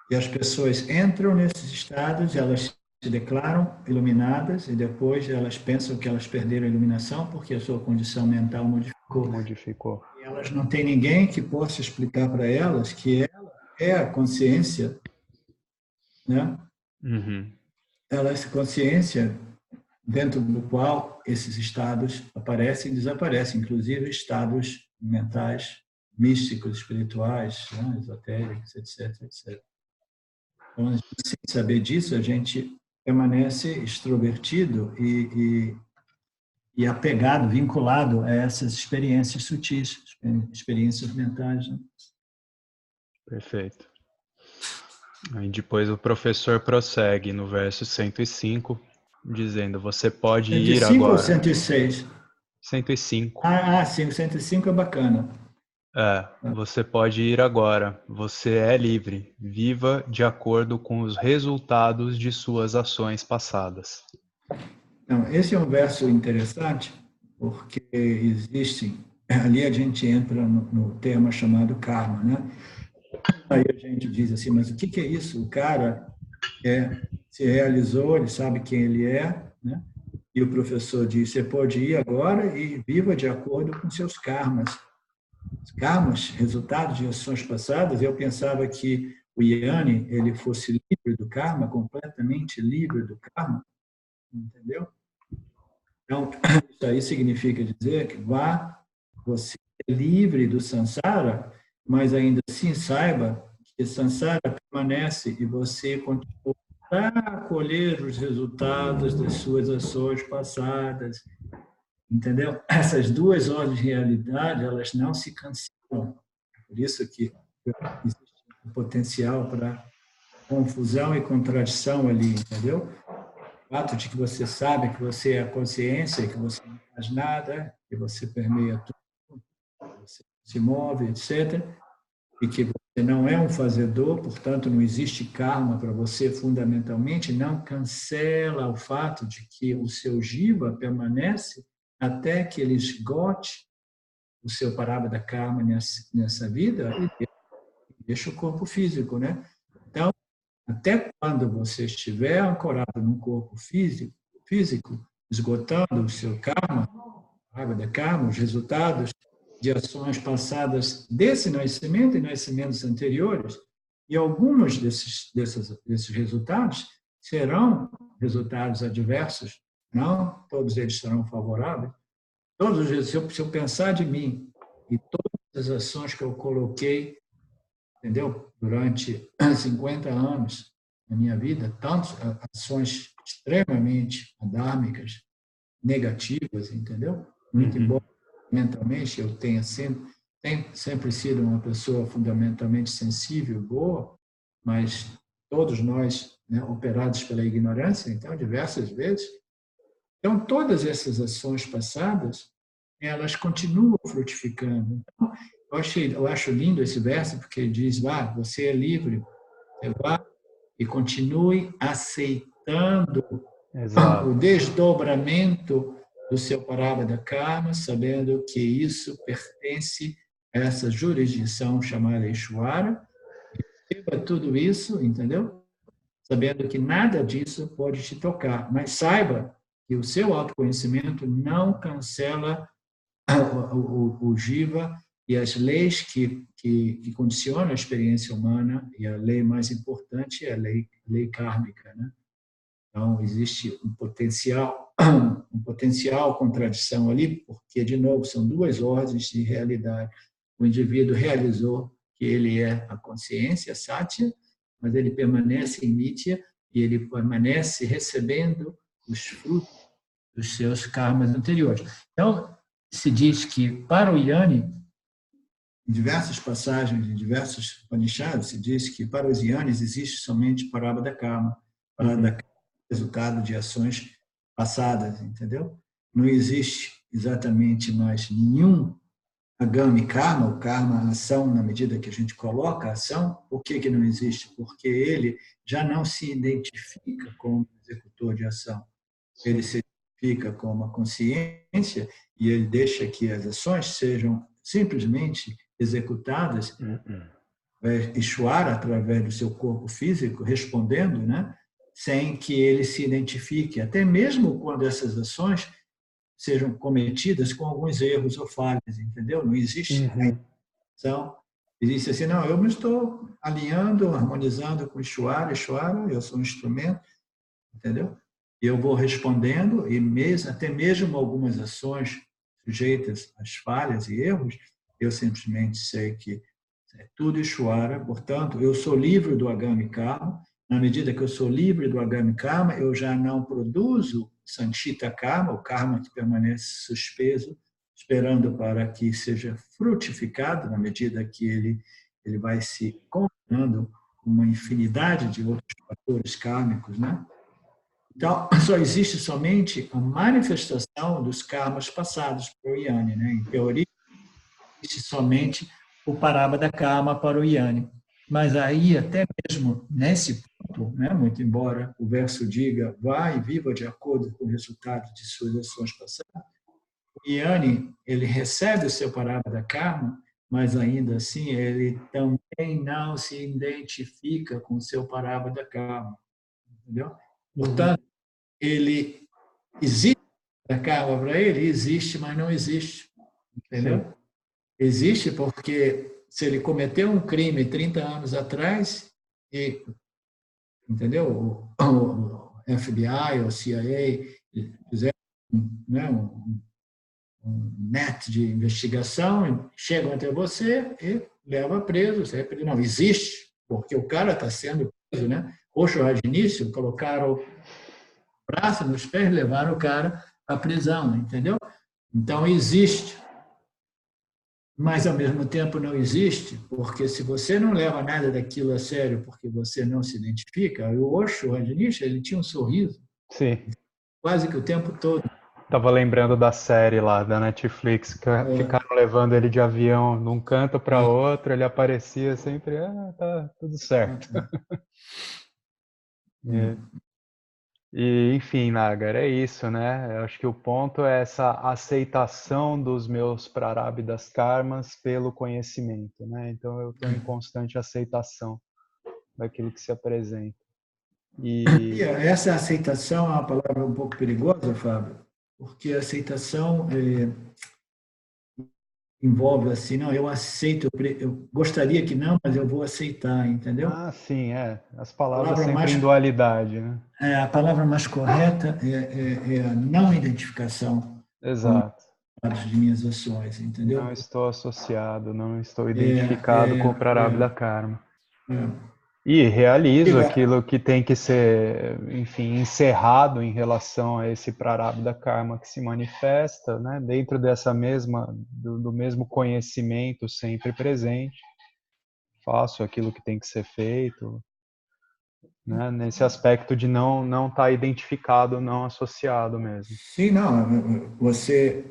E as pessoas entram nesses estados, elas se declaram iluminadas e depois elas pensam que elas perderam a iluminação porque a sua condição mental modificou. Modificou. E elas não têm ninguém que possa explicar para elas que ela é a consciência, né? Uhum. Ela é essa consciência dentro do qual esses estados aparecem e desaparecem, inclusive estados mentais, místicos, espirituais, né? Esotéricos, etc, etc. Então, sem saber disso, a gente permanece extrovertido e apegado, vinculado a essas experiências sutis, experiências mentais, né? Perfeito. Aí depois o professor prossegue no verso 105, dizendo, você pode ir 105 ou agora. 106? 105. Sim, o 105 é bacana. Você pode ir agora. Você é livre. Viva de acordo com os resultados de suas ações passadas. Então, esse é um verso interessante, porque existem, ali a gente entra no tema chamado karma, né? Aí a gente diz assim, mas o que é isso? O cara se realizou, ele sabe quem ele é, né? E o professor diz, você pode ir agora e viva de acordo com seus karmas. Os karmas, resultados de ações passadas, eu pensava que o Yanni, ele fosse livre do karma, completamente livre do karma, entendeu? Então, isso aí significa dizer que você é livre do samsara, mas ainda assim saiba que samsara permanece e você continua a colher os resultados das suas ações passadas. entendeu? Essas duas ordens de realidade, elas não se cancelam. Por isso que existe um potencial para confusão e contradição ali, entendeu? O fato de que você sabe que você é a consciência, que você não faz nada, que você permeia tudo, que você se move, etc., e que você não é um fazedor, portanto, não existe karma para você, fundamentalmente, não cancela o fato de que o seu jiva permanece até que ele esgote o seu parabada karma nessa vida e deixa o corpo físico, né? Então, até quando você estiver ancorado no corpo físico, esgotando o seu karma, parabada karma, os resultados de ações passadas desse nascimento e nascimentos anteriores, e alguns desses resultados serão resultados adversos, não todos eles serão favoráveis. Todos, se eu pensar de mim e todas as ações que eu coloquei, entendeu? Durante 50 anos na minha vida, tantas ações extremamente adármicas, negativas, entendeu? Muito embora mentalmente eu tenha sempre sido uma pessoa fundamentalmente sensível, boa, mas todos nós, né, operados pela ignorância, então, diversas vezes. Então, todas essas ações passadas, elas continuam frutificando. Então, eu acho lindo esse verso, porque diz, você é livre, você vá e continue aceitando Exato. o desdobramento do seu parabada karma, sabendo que isso pertence a essa jurisdição chamada Ishvara. Receba tudo isso, entendeu? Sabendo que nada disso pode te tocar, mas saiba que o seu autoconhecimento não cancela o jiva e as leis que condicionam a experiência humana, e a lei mais importante é a lei kármica, né? Então, existe um potencial contradição ali, porque, de novo, são duas ordens de realidade. O indivíduo realizou que ele é a consciência, a Satya, mas ele permanece em Nitya e ele permanece recebendo os frutos dos seus karmas anteriores. Então, se diz que para o Yanni, em diversas passagens, em diversos Upanishads, se diz que para os Yanis existe somente Parabada Karma, Parabada Karma é resultado de ações passadas, entendeu? Não existe exatamente mais nenhum Agami Karma, o Karma, a ação, na medida que a gente coloca a ação. Por que não existe? Porque ele já não se identifica como executor de ação. Ele se identifica como a consciência e ele deixa que as ações sejam simplesmente executadas, Ishvara, através do seu corpo físico, respondendo, né, sem que ele se identifique, até mesmo quando essas ações sejam cometidas com alguns erros ou falhas, entendeu? Não existe a intenção. Existe assim, não, eu me estou alinhando, harmonizando com Ishvara, eu sou um instrumento, entendeu? E eu vou respondendo, e até mesmo algumas ações sujeitas às falhas e erros, eu simplesmente sei que é tudo Ishvara, portanto, eu sou livre do Agami Karma. Na medida que eu sou livre do Agami Karma, eu já não produzo Sanchita Karma, o karma que permanece suspenso, esperando para que seja frutificado, na medida que ele vai se combinando com uma infinidade de outros fatores kármicos, né? Então, só existe somente a manifestação dos karmas passados para o Yanni, né? Em teoria, existe somente o Parabada Karma para o Yanni. Mas aí, até mesmo nesse ponto, né, muito embora o verso diga vá e viva de acordo com o resultado de suas ações passadas, o Yanni, ele recebe o seu Parabada Karma, mas ainda assim ele também não se identifica com o seu Parabada Karma, entendeu? Portanto, ele existe a karma para ele? Existe, mas não existe, entendeu? Sim. Existe porque se ele cometeu um crime 30 anos atrás, e, entendeu? O FBI ou CIA fizeram, né, um net de investigação, chegam até você e levam preso. Você não existe, porque o cara está sendo preso, né? Osho Rajneesh colocaram o braço nos pés, levaram o cara à prisão, entendeu? Então, existe, mas, ao mesmo tempo, não existe, porque se você não leva nada daquilo a sério porque você não se identifica, o Osho, o Rajneesh, ele tinha um sorriso Sim. quase que o tempo todo. Tava lembrando da série lá da Netflix, que ficaram levando ele de avião de um canto para outro, ele aparecia sempre, tá tudo certo. É. E, enfim, Nagar, é isso, né? Eu acho que o ponto é essa aceitação dos meus prarabdhas karmas pelo conhecimento, né? Então eu estou em constante aceitação daquilo que se apresenta. E E essa aceitação é uma palavra um pouco perigosa, Fábio, porque a aceitação envolve assim, não, eu aceito, eu gostaria que não, mas eu vou aceitar, entendeu? sim, as A palavras palavra sempre mais, em dualidade, né? a palavra mais correta é a não identificação com Exato. as de minhas ações, Não entendeu? estou associado, não estou É, identificado com o é, Prarabdha Karma. é. E realizo Diga, aquilo que tem que ser, enfim, encerrado em relação a esse Prarabdha Karma que se manifesta, né, dentro dessa do mesmo conhecimento sempre presente. Faço aquilo que tem que ser feito, né, nesse aspecto de não estar identificado, não associado mesmo. sim, não, você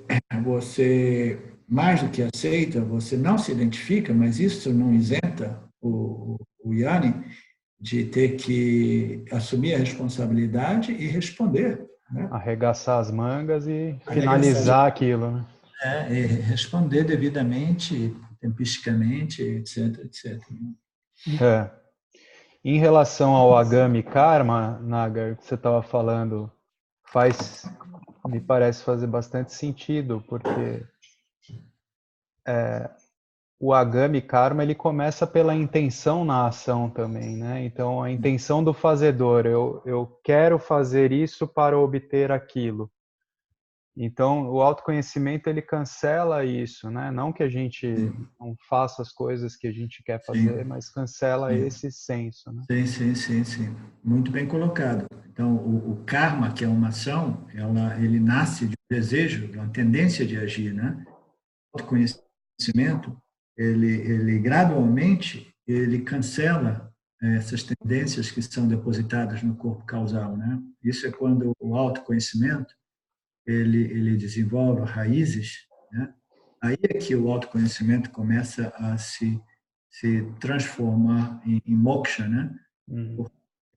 mais do que aceita, você não se identifica, mas isso não isenta o Yanni de ter que assumir a responsabilidade e responder, né? Arregaçar as mangas e Arregaçar, finalizar aquilo, né? e responder devidamente, tempisticamente, etc, etc. É. Em relação ao Agami Karma, Nagar, que você estava falando, me parece fazer bastante sentido, porque o Agami Karma ele começa pela intenção na ação também, né? Então, a intenção do fazedor, eu quero fazer isso para obter aquilo. Então, o autoconhecimento ele cancela isso, né? Não que a gente não faça as coisas que a gente quer fazer, Sim, mas cancela sim. esse senso, né? Sim, sim, sim, sim. Muito bem colocado. Então, o karma, que é uma ação, ele nasce de um desejo, de uma tendência de agir, né? O autoconhecimento, ele gradualmente, ele cancela essas tendências que são depositadas no corpo causal, né? Isso é quando o autoconhecimento, ele desenvolve raízes, né? Aí é que o autoconhecimento começa a se transformar em moksha, né? Uhum.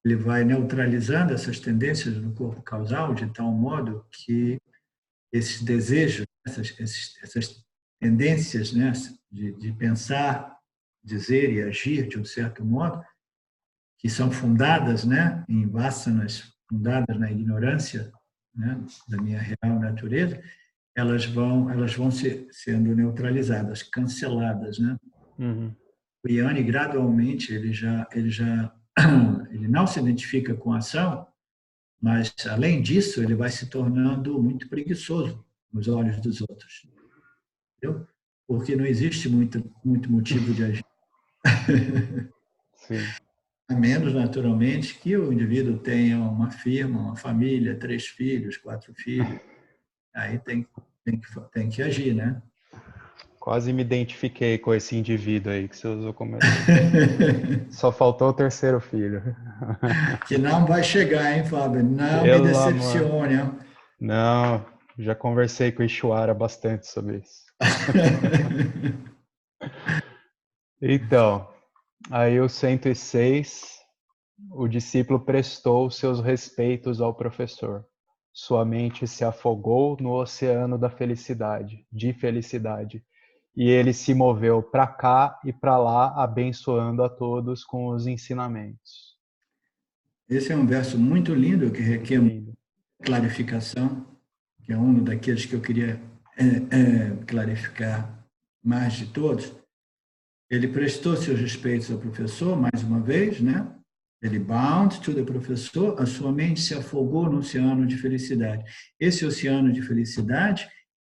Ele vai neutralizando essas tendências no corpo causal de tal modo que esses desejos, essas tendências, né, de pensar, dizer e agir de um certo modo, que são fundadas, né, em vasanas, fundadas na ignorância, né, da minha real natureza, elas vão sendo neutralizadas, canceladas, né? Uhum. O Yanni gradualmente ele não se identifica com a ação, mas além disso ele vai se tornando muito preguiçoso nos olhos dos outros, entendeu? Porque não existe muito motivo de agir, Sim. a menos naturalmente que o indivíduo tenha uma firma, uma família, 3 filhos, 4 filhos, aí tem que agir, né? Quase me identifiquei com esse indivíduo aí que você usou como exemplo. Só faltou o terceiro filho. Que não vai chegar, hein, Fábio? Não me Pelo amor. decepcione, hein? Não, já conversei com o Ishwara bastante sobre isso. Então, aí o 106, o discípulo prestou seus respeitos ao professor. Sua mente se afogou no oceano da felicidade, de felicidade, e ele se moveu para cá e para lá, abençoando a todos com os ensinamentos. Esse é um verso muito lindo que requer Lindo. clarificação, que é um daqueles que eu queria clarificar mais de todos. Ele prestou seus respeitos ao professor, mais uma vez, né? Ele bound to the professor, a sua mente se afogou no oceano de felicidade. Esse oceano de felicidade,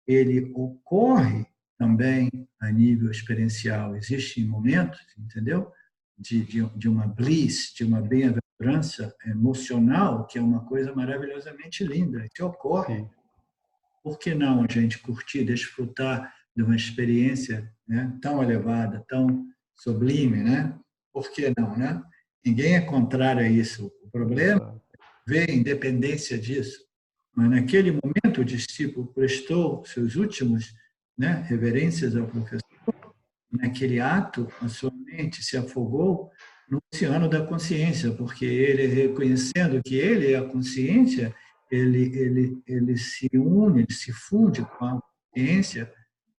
ele ocorre também a nível experiencial. Existem momentos, entendeu? De uma bliss, de uma bem-aventurança emocional, que é uma coisa maravilhosamente linda, que ocorre. Sim. por que não a gente curtir, desfrutar de uma experiência, né, tão elevada, tão sublime, né? Por que não, né? Ninguém é contrário a isso. O problema Exato. é ver a independência disso. Mas naquele momento o discípulo prestou seus últimos, né, reverências ao professor. Naquele ato, a sua mente se afogou no oceano da consciência, porque ele, reconhecendo que ele é a consciência, ele se une, ele se funde com a consciência,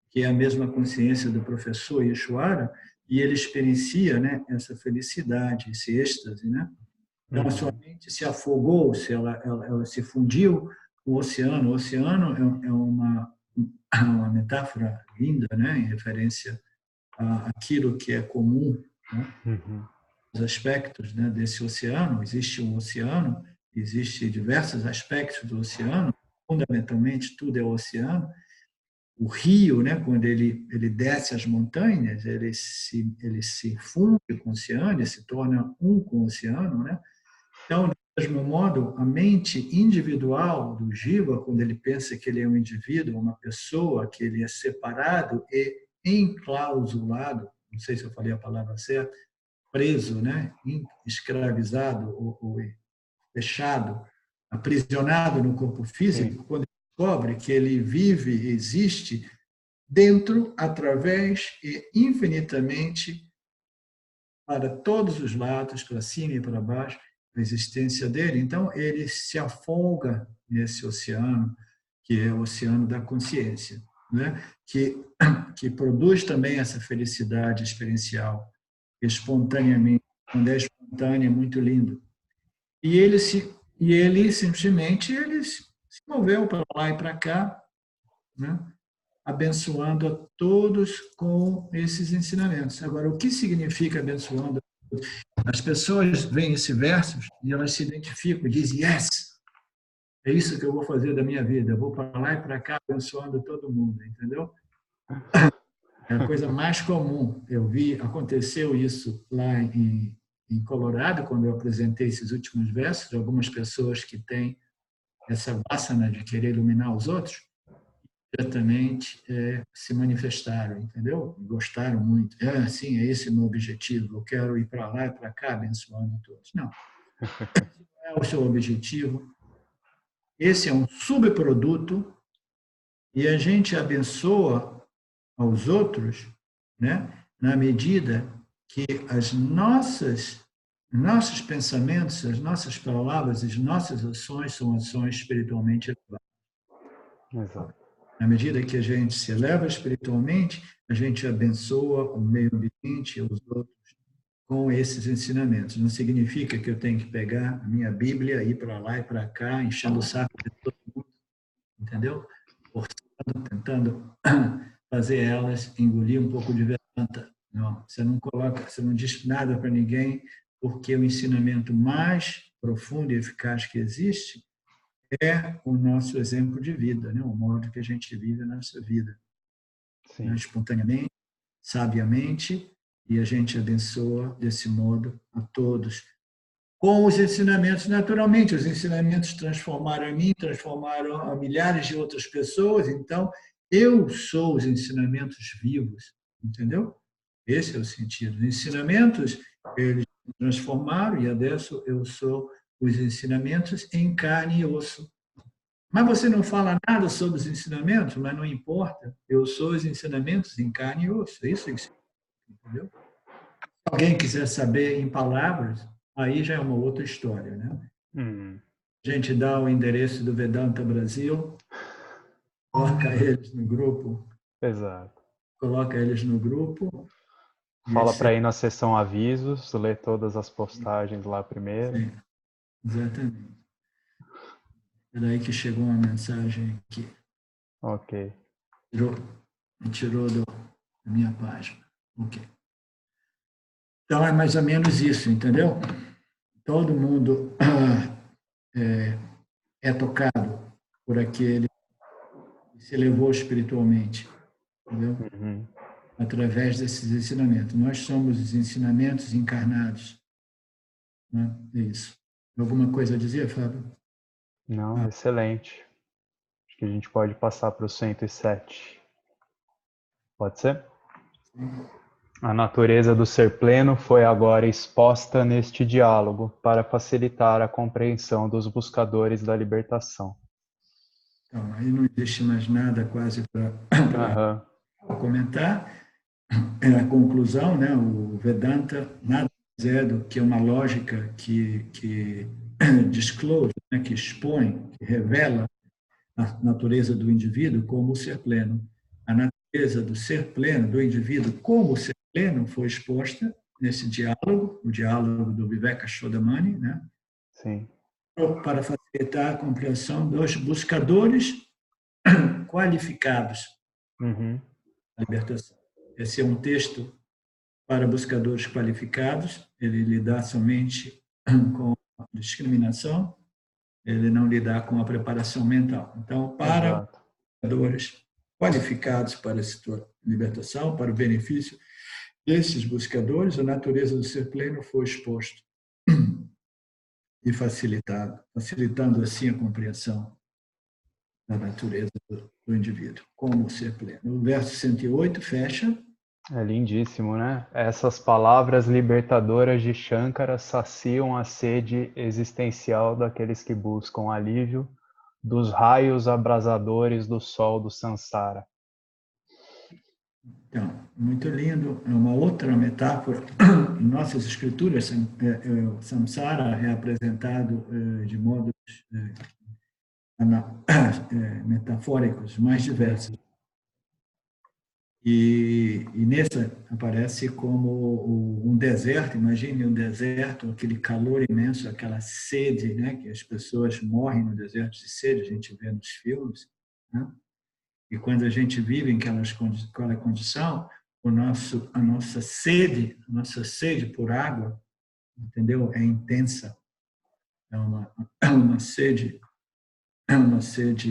que é a mesma consciência do professor Yeshua, e ele experiencia, né, essa felicidade, esse êxtase, né? Então, a sua Uhum. mente se afogou, ela se fundiu com o oceano. O oceano é uma metáfora linda, né, em referência àquilo que é comum, né? Uhum. Os aspectos, né, desse oceano. Existe um oceano, existe diversos aspectos do oceano, fundamentalmente tudo é o oceano. O rio, né, quando ele desce as montanhas, ele se funde com o oceano, ele se torna um com o oceano, né? Então, do mesmo modo, a mente individual do Jiva, quando ele pensa que ele é um indivíduo, uma pessoa, que ele é separado e enclausulado, não sei se eu falei a palavra certa, preso, né, escravizado ou fechado, aprisionado no corpo Sim. físico, quando ele descobre que ele vive e existe dentro, através e infinitamente para todos os lados, para cima e para baixo, a existência dele. Então, ele se afoga nesse oceano, que é o oceano da consciência, né? que produz também essa felicidade experiencial, espontaneamente. Quando é espontâneo, é muito lindo. E ele simplesmente ele se moveu para lá e para cá, né? Abençoando a todos com esses ensinamentos. Agora, o que significa abençoando? As pessoas veem esses versos e elas se identificam, dizem, yes, é isso que eu vou fazer da minha vida, eu vou para lá e para cá abençoando todo mundo, entendeu? É a coisa mais comum. Eu vi, aconteceu isso lá em Colorado, quando eu apresentei esses últimos versos, de algumas pessoas que têm essa vassana de querer iluminar os outros, diretamente se manifestaram, entendeu? Gostaram muito. Sim, é esse o meu objetivo. Eu quero ir para lá e para cá abençoando todos. Não, não é o seu objetivo. Esse é um subproduto e a gente abençoa aos outros, né? Na medida que as nossos pensamentos, as nossas palavras, as nossas ações são ações espiritualmente elevadas. Exato. Na medida que a gente se eleva espiritualmente, a gente abençoa o meio ambiente e os outros com esses ensinamentos. Não significa que eu tenho que pegar a minha Bíblia, ir para lá e para cá, enchendo o saco de todo mundo, entendeu? Forçando, tentando fazer elas engolir um pouco de Vedanta. Não, você não diz nada para ninguém, porque o ensinamento mais profundo e eficaz que existe é o nosso exemplo de vida, né? O modo que a gente vive a nossa vida, né? Sim. Espontaneamente, sabiamente, e a gente abençoa desse modo a todos. Com os ensinamentos, naturalmente, os ensinamentos transformaram a mim, transformaram a milhares de outras pessoas, então eu sou os ensinamentos vivos, entendeu? Esse é o sentido. Os ensinamentos, eles me transformaram e adesso eu sou os ensinamentos em carne e osso. Mas você não fala nada sobre os ensinamentos, mas não importa. Eu sou os ensinamentos em carne e osso. É isso que significa, entendeu? Se alguém quiser saber em palavras, aí já é uma outra história, né? Uhum. A gente dá o endereço do Vedanta Brasil, coloca eles no grupo, Exato. coloca eles no grupo e Fala eles para ir na seção avisos, ler todas as postagens lá primeiro. sim, exatamente. É daí que chegou uma mensagem que Ok. tirou, me tirou da minha página. Ok. Então é mais ou menos isso, entendeu? Todo mundo é tocado por aquele que se elevou espiritualmente, entendeu? Uhum. Através desses ensinamentos. Nós somos os ensinamentos encarnados, né? É isso. Alguma coisa a dizer, Fábio? Não, excelente. Acho que a gente pode passar para o 107. Pode ser? A natureza do ser pleno foi agora exposta neste diálogo para facilitar a compreensão dos buscadores da libertação. Então, aí não existe mais nada quase para comentar. É a conclusão, né? O Vedanta nada mais é do que uma lógica que disclose, né? Que expõe, que revela a natureza do indivíduo como o ser pleno. A natureza do ser pleno, do indivíduo como o ser pleno, foi exposta nesse diálogo, o diálogo do Vivekachudamani, né? Sim. Para facilitar a compreensão dos buscadores qualificados da libertação. Esse é um texto para buscadores qualificados, ele lidar somente com a discriminação, ele não lidar com a preparação mental. Então, para buscadores qualificados para a libertação, para o benefício desses buscadores, a natureza do ser pleno foi exposta e facilitando assim a compreensão da natureza do indivíduo, como ser pleno. O verso 108 fecha. É lindíssimo, né? Essas palavras libertadoras de Shankara saciam a sede existencial daqueles que buscam alívio dos raios abrasadores do sol do Sansara. Então, muito lindo. É uma outra metáfora. Em nossas escrituras, o Samsara é apresentado de modos metafóricos mais diversos. E nessa aparece como um deserto. Imagine um deserto, aquele calor imenso, aquela sede, né, que as pessoas morrem no deserto de sede, a gente vê nos filmes, né? E quando a gente vive em aquela condição, a nossa sede por água, entendeu? É intensa. É uma sede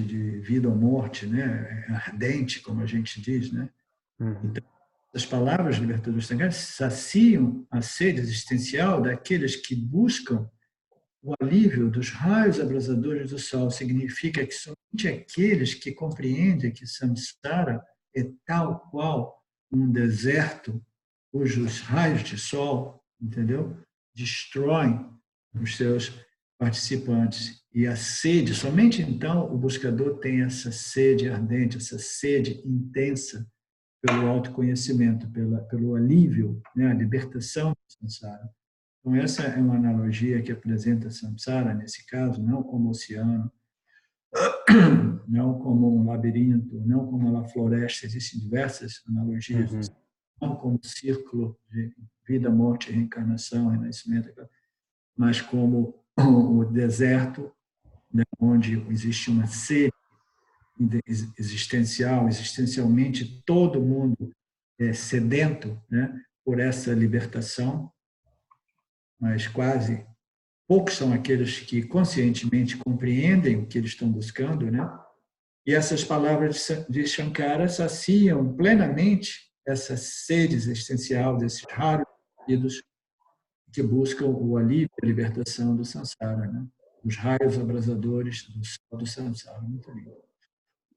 de vida ou morte, né? É ardente, como a gente diz, né? Então, as palavras libertadoras sanguíneas saciam a sede existencial daqueles que buscam o alívio dos raios abrasadores do sol. Significa que somente aqueles que compreendem que samsara é tal qual um deserto cujos raios de sol, entendeu? Destroem os seus participantes. E a sede, somente então o buscador tem essa sede ardente, essa sede intensa pelo autoconhecimento, pelo alívio, né, a libertação do samsara. Então, essa é uma analogia que apresenta samsara, nesse caso, não como oceano, não como um labirinto, não como uma floresta, existem diversas analogias, não como círculo de vida, morte, reencarnação, renascimento, mas como o deserto, né, onde existe uma sede existencialmente todo mundo é sedento, né, por essa libertação, mas quase poucos são aqueles que conscientemente compreendem o que eles estão buscando, né? E essas palavras de Shankara saciam plenamente essa sede existencial desses raros indivíduos que buscam o alívio e a libertação do samsara, né? Os raios abrasadores do sol do samsara. Muito lindo.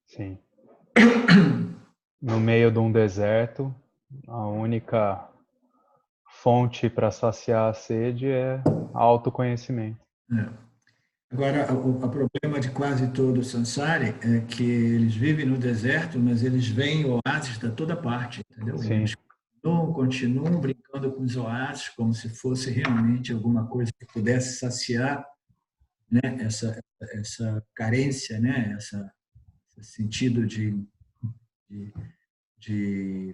Sim. No meio de um deserto, a única fonte para saciar a sede é autoconhecimento. Agora, o problema de quase todo o samsara é que eles vivem no deserto, mas eles veem oásis da toda parte, entendeu? Sim. Eles continuam brincando com os oásis como se fosse realmente alguma coisa que pudesse saciar, né, essa carência, né, esse sentido de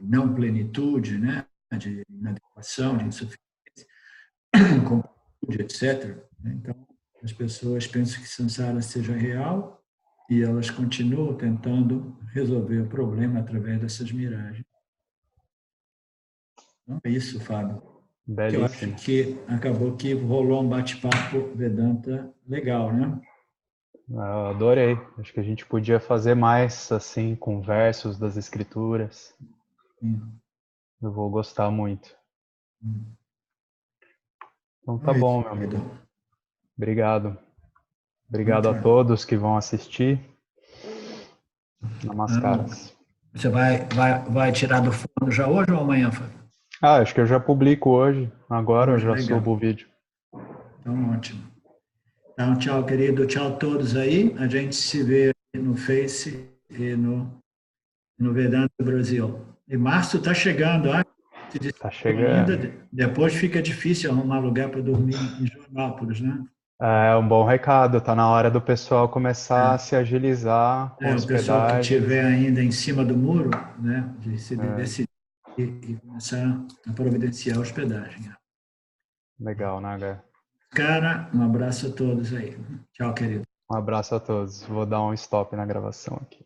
não plenitude, né, de inadequação, de insuficiência, incompletude, etc. Então, as pessoas pensam que samsara seja real e elas continuam tentando resolver o problema através dessas miragens. Então, é isso, Fábio. Eu acho que acabou que rolou um bate-papo Vedanta legal, né? Eu adorei. Acho que a gente podia fazer mais, assim, com versos das escrituras. Eu vou gostar muito. Então tá bom, meu amigo. Obrigado. Obrigado a todos que vão assistir. Namaskaras. Você vai tirar do forno já hoje ou amanhã, Fábio? Acho que eu já publico hoje. Agora eu já Legal. subo o vídeo. Então, ótimo. Então, tchau, querido. Tchau a todos aí. A gente se vê no Face e no Vedanta Brasil. E março está chegando, Tá chegando. Depois fica difícil arrumar lugar para dormir em Joanópolis, né? É um bom recado. Tá na hora do pessoal começar a se agilizar com O pessoal que hospedagens. estiver ainda em cima do muro, né, de se decidir e começar a providenciar a hospedagem. Legal, Naga. Cara, um abraço a todos aí. Tchau, querido. Um abraço a todos. Vou dar um stop na gravação aqui.